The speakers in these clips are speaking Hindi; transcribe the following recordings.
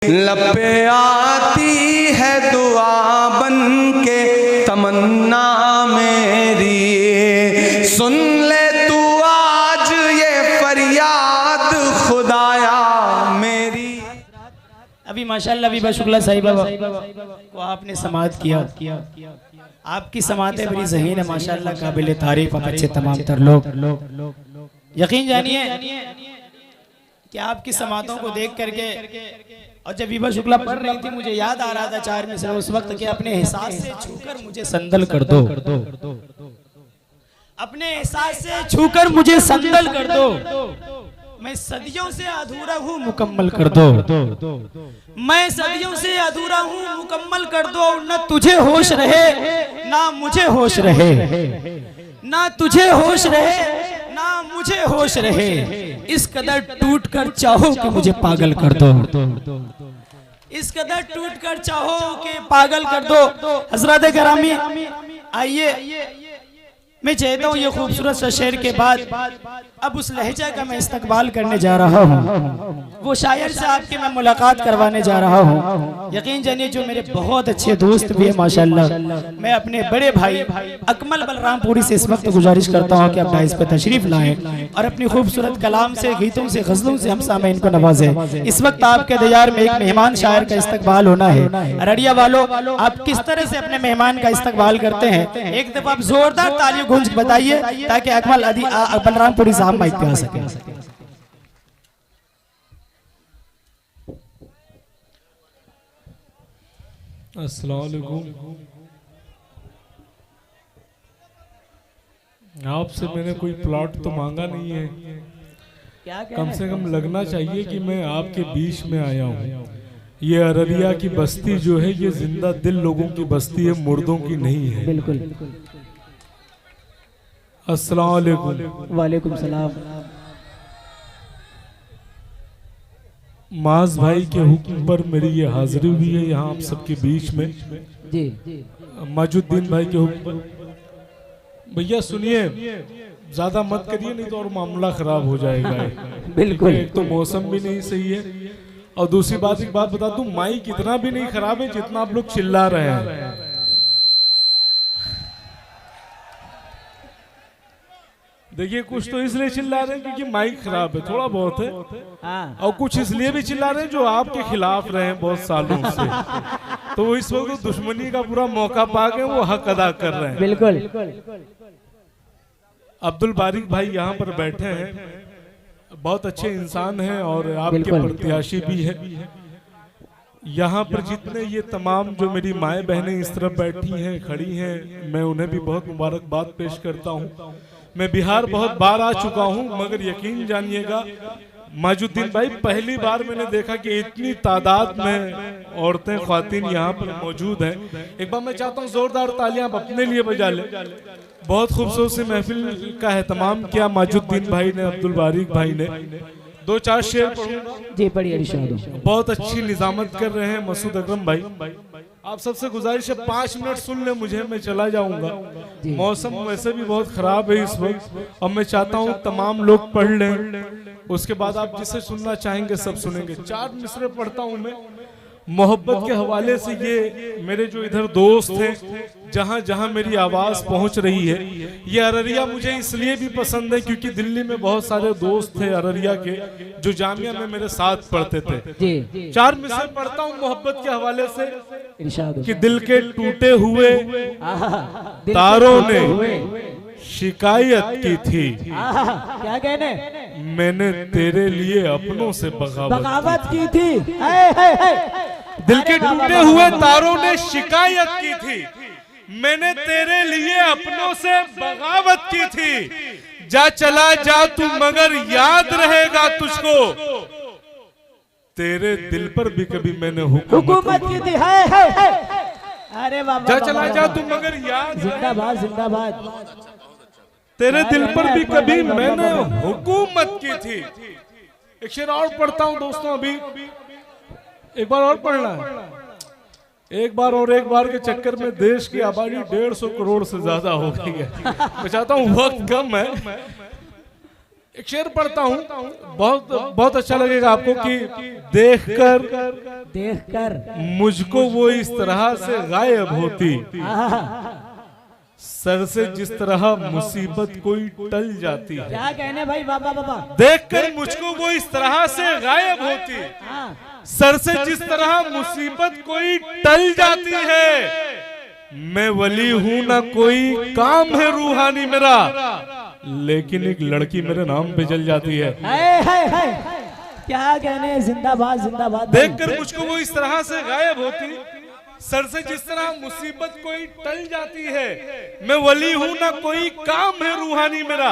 लब पे आती है दुआ बन के तमन्ना मेरी, सुन ले तू आज ये फरियाद खुदाया मेरी। अभी माशाल्लाह अभी शुक्ला साहिबा को आपने समाअत किया, आपकी समाअतें बड़ी ज़हीन है माशाल्लाह, काबिल तारीफ अच्छे तमाम तर लोग। यकीन जानिए कि आपकी समाअतों को देख करके, और जब विभा शुक्ला पढ़ रही थी मुझे याद आ रहा था चार में से उस वक्त कि अपने एहसास से छूकर मुझे संदल कर दो, अपने एहसास से छूकर मुझे संदल कर दो, मैं सदियों से अधूरा हूँ मुकम्मल कर दो, मैं सदियों से अधूरा हूँ मुकम्मल कर दो। न तुझे होश रहे ना मुझे होश रहे, ना तुझे होश रहे ना मुझे होश रहे, इस कदर टूट कर चाहो कि मुझे पागल कर दो, इस कदर टूट कर चाहो कि पागल कर दो। हजरत करामी आइए, मैं चाहता हूँ ये खूबसूरत सा शेर के बाद अब उस लहजा का मैं इस्तकबाल करने जा रहा हूँ, वो शायर से आपके मैं मुलाकात करवाने जा रहा हूँ। यकीन जानिए जो मेरे बहुत अच्छे दोस्त भी है माशाल्लाह, मैं अपने बड़े भाई अकमल बलरामपुरी से इस वक्त गुजारिश करता हूँ कि आप डाइस पर तशरीफ लाएं और अपनी खूबसूरत कलाम से, गीतों से, गजलों से हम सामईन को नवाजें। इस वक्त आपके दयार में एक मेहमान शायर का इस्तकबाल होना है। अररिया वालों, आप किस तरह से अपने मेहमान का इस्तकबाल करते हैं, एक दफा आप जोरदार तालियों गूंज बताइए ताकि अकमल बलरामपुरी साहब माइक पे आ सके। अस्सलाम वालेकुम। आपसे मैंने कोई प्लॉट तो मांगा नहीं है, कम से कम लगना चाहिए कि मैं आपके बीच में आया हूँ। ये अररिया की बस्ती जो है ये जिंदा दिल लोगों की बस्ती है, मुर्दों की नहीं है। बिल्कुल। अस्सलाम वालेकुम। वालेकुम सलाम। माज भाई के हुक्म पर मेरी ये हाजिरी हुई है यहाँ आप सबके बीच में। जी माजुद्दीन भाई के हुक्म पर। भैया सुनिए, ज्यादा मत करिए नहीं तो और मामला खराब हो जाएगा। बिल्कुल। एक तो मौसम भी नहीं सही है और दूसरी बात एक बात बता दूं, माइक इतना भी नहीं खराब है जितना आप लोग चिल्ला रहे हैं। देखिए कुछ तो इसलिए चिल्ला रहे हैं क्योंकि माइक खराब है, थोड़ा बहुत है, और कुछ इसलिए भी चिल्ला रहे हैं जो आपके खिलाफ रहे हैं बहुत सालों से, तो वो इस वक्त दुश्मनी का पूरा मौका पा गए, वो हक अदा कर रहे हैं। बिल्कुल। अब्दुल बारिक भाई यहाँ पर बैठे हैं, बहुत अच्छे इंसान हैं और आपके प्रत्याशी भी है। यहाँ पर जितने ये तमाम जो मेरी माएँ बहनें इस तरफ बैठी हैं, खड़ी हैं, मैं उन्हें भी बहुत मुबारकबाद पेश करता हूँ। मैं बिहार बहुत बार आ चुका हूँ, मगर यकीन जानिएगा माजुद्दीन भाई, पहली बार मैंने देखा कि इतनी तादाद में औरतें, ख्वातीन यहाँ पर मौजूद हैं। एक बार मैं चाहता हूँ जोरदार तालियां आप अपने लिए बजा लें। बहुत खूबसूरत सी महफिल का एहतमाम किया माजुद्दीन भाई ने, अब्दुल बारिक भाई ने। दो चार शेर पढ़ूंगा जी, पढ़िए। बहुत अच्छी निजामत कर रहे हैं मसूद अकरम भाई। आप सबसे गुजारिश है 5 मिनट सुन ले मुझे, मैं चला जाऊंगा। मौसम वैसे भी बहुत खराब है इस वक्त और मैं चाहता हूं तमाम लोग पढ़ लें, उसके बाद आप जिसे सुनना चाहेंगे सब सुनेंगे। 4 मिसरे पढ़ता हूं मैं मोहब्बत के हवाले से। ये मेरे जो इधर दोस्त हैं, जहां जहां मेरी आवाज पहुंच रही है, ये अररिया मुझे इसलिए भी पसंद है क्योंकि दिल्ली में बहुत सारे दोस्त थे अररिया के जो जामिया में मेरे साथ पढ़ते थे। 4 मिसरे पढ़ता हूं मोहब्बत के हवाले से कि दिल के टूटे हुए तारों ने शिकायत की थी, क्या कहने, मैंने तेरे लिए अपनों से बगावत की थी। दिल के टूटे हुए तारों ने शिकायत की थी, मैंने तेरे लिए अपनों से बगावत की थी। जा चला जा तू मगर याद रहेगा तुझको, तेरे दिल पर भी कभी मैंने हुकूमत की थी। अरे बाबा, जा चला जा तू मगर याद, जिंदाबाद जिंदाबाद। तेरे दिल पर भी कभी मैंने हुकूमत की थी। एक शेर और पढ़ता हूं दोस्तों, अभी एक बार और पढ़ना है। एक बार और एक बार के चक्कर में देश की आबादी 150 करोड़ से ज्यादा हो गई है। मैं चाहता हूं वक्त कम है, एक शेर पढ़ता हूँ, बहुत बहुत अच्छा लगेगा आपको कि देखकर मुझको वो इस तरह से गायब होती, सर से जिस तरह मुसीबत कोई टल जाती है। क्या कहने भाई, बाबा बाबा। देखकर मुझको वो इस तरह से गायब होती, सर से जिस तरह मुसीबत कोई टल जाती है। मैं वली हूं ना कोई काम है रूहानी मेरा, लेकिन एक लड़की मेरे नाम पे जल जाती है। क्या कहने, जिंदाबाद जिंदाबाद। देखकर मुझको वो इस तरह से गायब होती, सर से जिस तरह मुसीबत कोई टल जाती है। मैं वली हूं ना कोई काम है रूहानी मेरा,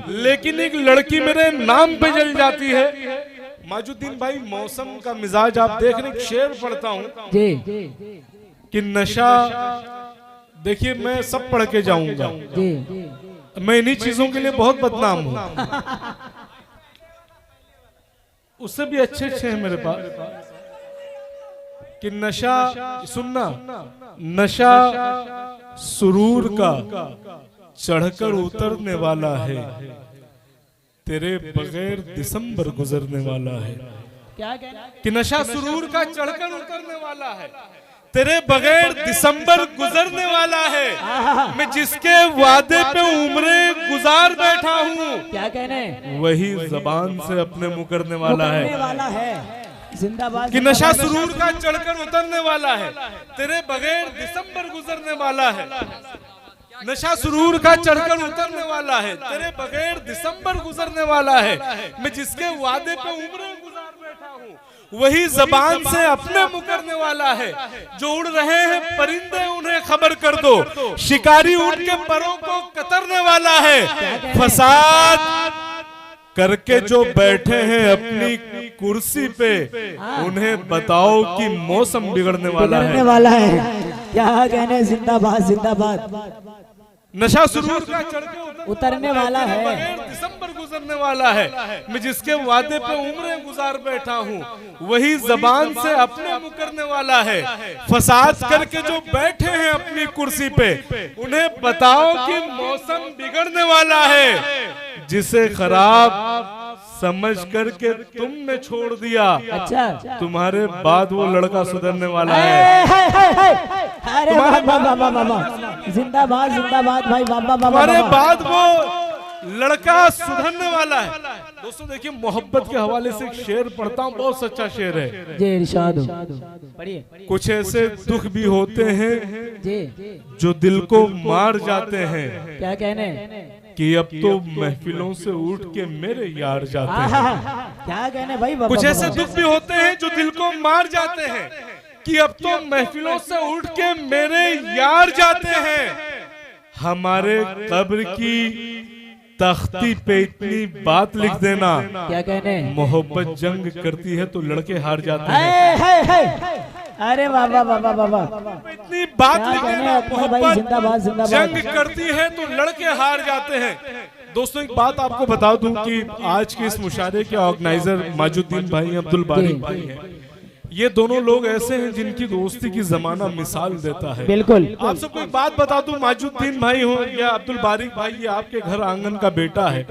लेकिन एक लड़की मेरे नाम पे जल जाती है। माजुद्दीन भाई, मौसम का मिजाज आप देख रहे, शेर पढ़ता हूँ कि नशा, देखिए मैं सब पढ़ के जाऊंगा, मैं इन्हीं चीजों के लिए बहुत बदनाम हूं, उससे भी अच्छे अच्छे हैं मेरे पास। कि नशा, सुनना, नशा सुरूर का चढ़कर उतरने वाला है, तेरे बगैर दिसंबर गुजरने वाला है। क्या कहना? कि नशा सुरूर का चढ़कर उतरने वाला है, तेरे बगैर दिसंबर गुजरने वाला है। मैं जिसके वादे पे उम्रें गुजार बैठा हूँ, क्या कहने, वही जबान से अपने मुकरने वाला है। जिंदाबाद। कि नशा सुरूर का चढ़कर उतरने वाला है, तेरे बगैर दिसंबर गुजरने वाला है। नशा सुरूर का चढ़कर उतरने वाला है, तेरे बगैर दिसंबर गुजरने वाला है। मैं जिसके वादे पे उम्रें गुजार बैठा हूँ, वही जबान से अपने मुकरने वाला है। जो उड़ रहे हैं परिंदे उन्हें खबर कर दो, शिकारी उनके परों को कतरने वाला है। फसाद करके जो बैठे हैं अपनी कुर्सी पे, उन्हें बताओ कि मौसम बिगड़ने वाला है। क्या कहने, जिंदाबाद जिंदाबाद। नशा सुरूर का चढ़के उतरने वाला है, बगैर दिसंबर गुजरने वाला है। मैं जिसके वादे पे उम्रें गुजार बैठा हूँ, वही जबान से अपने मुकरने वाला है। फसाद करके जो बैठे हैं अपनी कुर्सी पे, उन्हें बताओ कि मौसम बिगड़ने वाला है। जिसे खराब समझ करके तुमने छोड़ दिया, अच्छा, तुम्हारे बाद वो लड़का सुधरने वाला है। अरे बाबा, जिंदाबाद जिंदाबाद भाई, बाबा बाबा। तुम्हारे बाद वो लड़का सुधरने वाला है। दोस्तों देखिए, मोहब्बत के हवाले से एक शेर पढ़ता हूँ, बहुत सच्चा शेर है। जी इरशाद पढ़िए। कुछ ऐसे दुख भी होते हैं जो दिल को मार जाते हैं। क्या कहने, कि अब तो महफिलों से उठ के मेरे यार जाते हैं। क्या कहने भाई, बाबा। कुछ ऐसे दुख भी होते हैं जो दिल को मार जाते हैं, कि अब तो महफिलों से उठ के मेरे यार जाते हैं। हमारे कब्र की तख्ती पे इतनी बात लिख देना, क्या कहने, मोहब्बत जंग करती है तो लड़के हार जाते हैं। अरे बाबा बाबा बाबा, इतनी बात लिख देना, मोहब्बत जिंदाबाद जिंदाबाद। जंग करती है तो लड़के हार जाते हैं। दोस्तों एक बात आपको बता दूं कि आज के इस मुशायरे के ऑर्गेनाइजर माजुद्दीन भाई, अब्दुल बारिक भाई हैं। ये दोनों लोग ऐसे हैं जिनकी दोस्ती की जमाना मिसाल देता है। बिल्कुल। आप सबको एक बात बता दूं, माजुद्दीन भाई हो या अब्दुल बारिक भाई, ये आपके घर आंगन का बेटा है।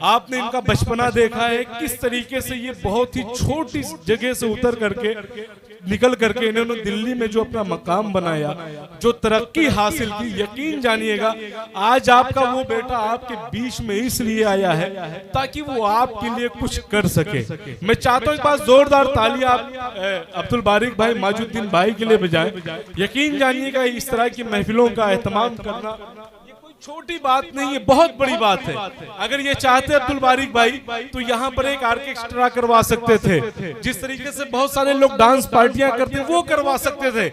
आपने इनका बचपना देखा है, किस तरीके से ये बहुत ही छोटी जगह से उतर करके निकल करके इन्होंने दिल्ली में जो अपना मकाम बनाया, जो तरक्की हासिल की, यकीन जानिएगा आज आपका वो बेटा आपके बीच में इसलिए आया है ताकि वो आपके लिए कुछ कर सके। मैं चाहता हूँ एक बार जोरदार तालियां आप अब्दुल बारिक भाई, माजुद्दीन भाई के लिए बजाएं। यकीन जानिएगा इस तरह की महफिलों का एहतमाम करना ये कोई छोटी बात नहीं है, बहुत बड़ी बात है। अगर ये चाहते अब्दुल बारिक भाई तो यहाँ पर एक ऑर्केस्ट्रा करवा सकते थे, जिस तरीके से बहुत सारे लोग डांस पार्टियां करते हैं वो करवा सकते थे,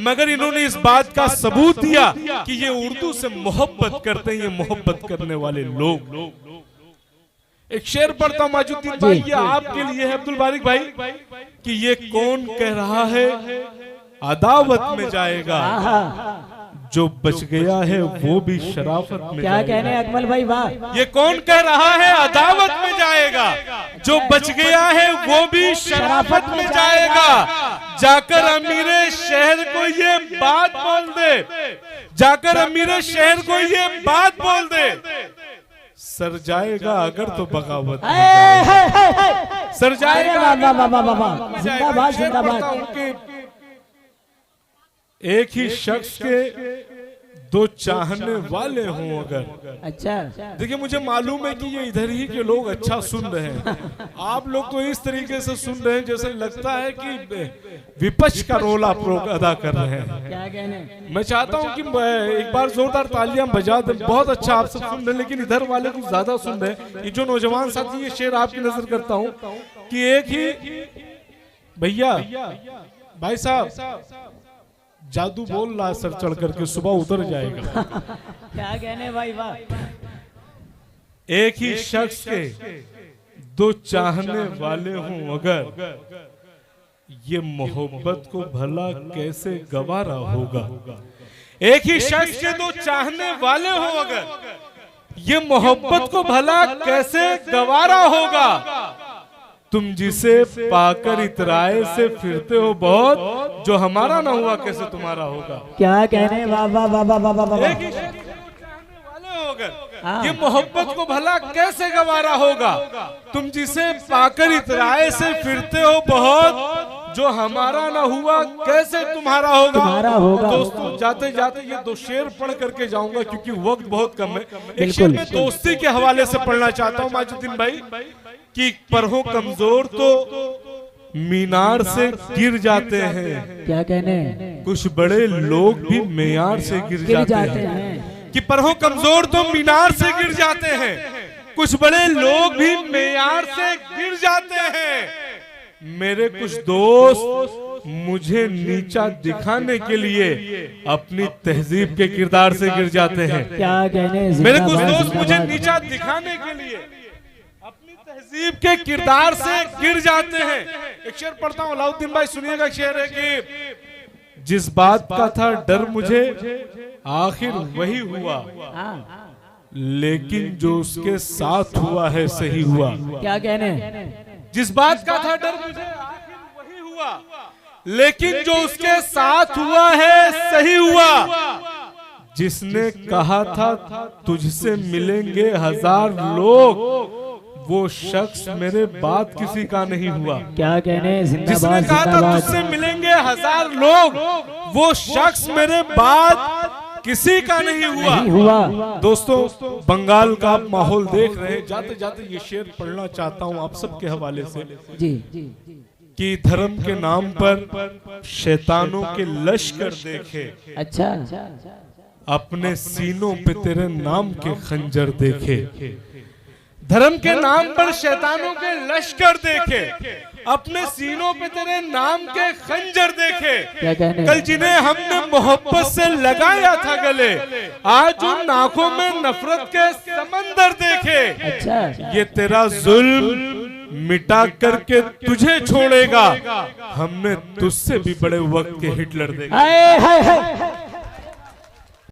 मगर इन्होंने इस बात का सबूत दिया कि ये उर्दू से मोहब्बत करते हैं, ये मोहब्बत करने वाले लोग। एक शेर पढ़ता हूं माजुद्दीन भाई, ये आपके लिए है अब्दुल बारिक भाई, कि ये कौन कह रहा है अदावत में जाएगा, जो बच गया है वो भी शराफत में। क्या कहने अकमल भाई, वाह। ये कौन कह रहा है अदावत में जाएगा, जो बच गया है वो भी शराफत में जाएगा। जाकर अमीरे शहर को ये बात बोल दे, जाकर अमीरे शहर को ये बात बोल दे सर जाएगा अगर तो बगावत हाय, हाय, हाय, हाय। सर अरे जाएगा वाह वाह वाह वाह वाह वाह। जिंदाबाद शेर पढ़ता जिंदाबाद। हूं कि एक ही शख्स के दो चाहने वाले हों अगर। अच्छा देखिए मुझे मालूम है कि ये इधर ही के लोग अच्छा सुन रहे हैं, आप लोग तो इस तरीके से सुन रहे हैं जैसे लगता है कि विपक्ष का रोल आप लोग अदा कर रहे हैं। क्या कहने। मैं चाहता हूं कि एक बार जोरदार तालियां बजा दें। बहुत अच्छा आप सब सुन रहे हैं, लेकिन इधर वाले कुछ ज्यादा सुन रहे हैं। ये जो नौजवान साथी, ये शेर आपकी नजर करता हूं कि एक ही भैया भाई साहब जादू बोल रहा है सर चढ़ करके, सुबह उतर जाएगा। क्या कहने भाई वाह। एक ही शख्स के दो चाहने वाले हों अगर, ये मोहब्बत को भला कैसे गवारा होगा। एक ही शख्स के दो चाहने वाले हों अगर, ये मोहब्बत को भला कैसे गवारा होगा। तुम जिसे पाकर इतराए से फिरते हो बहुत, जो हमारा ना हुआ कैसे तुम्हारा होगा। क्या कहने वाह वाह वाह वाह वाह वाह वाह। एक ही शख्स के दो चाहने वाले हो अगर, ये मोहब्बत को भला कैसे गवारा होगा। तुम जिसे पाकर इतराए से फिरते हो बहुत, जो हमारा ना हुआ कैसे तुम्हारा होगा। दोस्तों जाते जाते ये दो शेर पढ़ करके जाऊंगा क्योंकि वक्त बहुत कम है। एक शेर मैं दोस्ती के हवाले से पढ़ना चाहता हूँ माजुद्दीन भाई कि पर हो कमजोर तो मीनार से गिर जाते हैं। क्या कहने। कुछ बड़े लोग भी मेयार से गिर जाते हैं। कि पर हो कमजोर तो मीनार से गिर जाते हैं, कुछ बड़े लोग भी मेयार से गिर जाते हैं। मेरे कुछ दोस्त मुझे नीचा दिखाने के लिए अपनी तहजीब के किरदार से गिर जाते हैं। क्या कहने। मेरे कुछ दोस्त मुझे नीचा दिखाने के लिए अपनी तहजीब के किरदार से गिर जाते हैं। एक शेर पढ़ता हूँ अलाउद्दीन भाई, सुनिएगा। शेर है कि जिस बात का था डर मुझे आखिर वही हुआ, लेकिन जो उसके साथ हुआ है सही हुआ। क्या कहने। जिस बात का था डर मुझे आखिर वही हुआ, लेकिन जो उसके साथ हुआ है सही हुआ। जिसने कहा था तुझसे मिलेंगे हजार लोग, वो शख्स मेरे बाद किसी का नहीं हुआ। क्या कहने। जिसने कहा था तुझसे मिलेंगे हजार लोग, वो शख्स मेरे बाद किसी का नहीं हुआ। दोस्तों बंगाल का आप माहौल देख रहे हैं। जाते जाते ये शेर पढ़ना चाहता हूँ आप सबके हवाले से जी कि धर्म के नाम पर शैतानों के लश्कर देखे, अच्छा अपने सीनों पे तेरे नाम के खंजर देखे। धर्म के नाम पर शैतानों के लश्कर देखे, अपने सीनों पे तेरे नाम के खंजर देखे। कल जिन्हें हमने मोहब्बत से लगाया था गले, आज उन आंखों में नफरत के समंदर देखे। अच्छा। ये तेरा जुल्म मिटा करके तुझे छोड़ेगा, हमने तुझसे भी बड़े वक्त के हिटलर देखे। हाय हाय हाय।